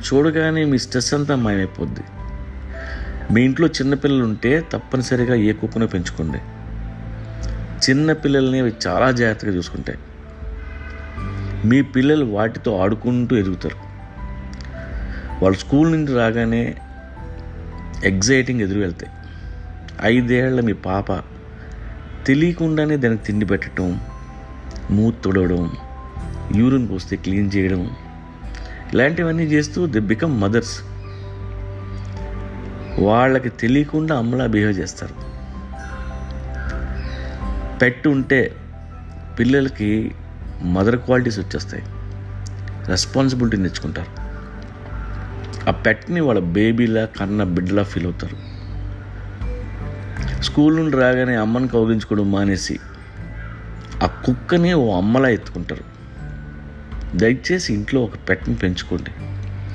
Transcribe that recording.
చూడగానే మీ స్ట్రెస్ అంతా మాయమైపోద్ది. మీ ఇంట్లో చిన్నపిల్లలు ఉంటే తప్పనిసరిగా ఏ కుక్కను పెంచుకోండి. చిన్న పిల్లల్ని అవి చాలా జాగ్రత్తగా చూసుకుంటాయి. మీ పిల్లలు వాటితో ఆడుకుంటూ ఎదుగుతారు. వాళ్ళు స్కూల్ నుండి రాగానే ఎగ్జైటింగ్ ఎదురు వెళ్తాయి. 5 ఏళ్ల మీ పాప తెలియకుండానే దానికి తిండి పెట్టడం, మూతి తుడవడం, యూరిన్ పోస్తే క్లీన్ చేయడం, ఇలాంటివన్నీ చేస్తూ ది బికమ్ మదర్స్. వాళ్ళకి తెలియకుండా అమ్మలా బిహేవ్ చేస్తారు. పెట్ ఉంటే పిల్లలకి మదర్ క్వాలిటీస్ వచ్చేస్తాయి. రెస్పాన్సిబిలిటీ నేర్చుకుంటారు. ఆ పెట్ని వాళ్ళ బేబీలా కన్న బిడ్డలా ఫీల్ అవుతారు. స్కూల్ నుండి రాగానే అమ్మని కౌగిలించుకోవడం మానేసి ఆ కుక్కని ఓ అమ్మలా ఎత్తుకుంటారు. దయచేసి ఇంట్లో ఒక పెట్ని పెంచుకోండి.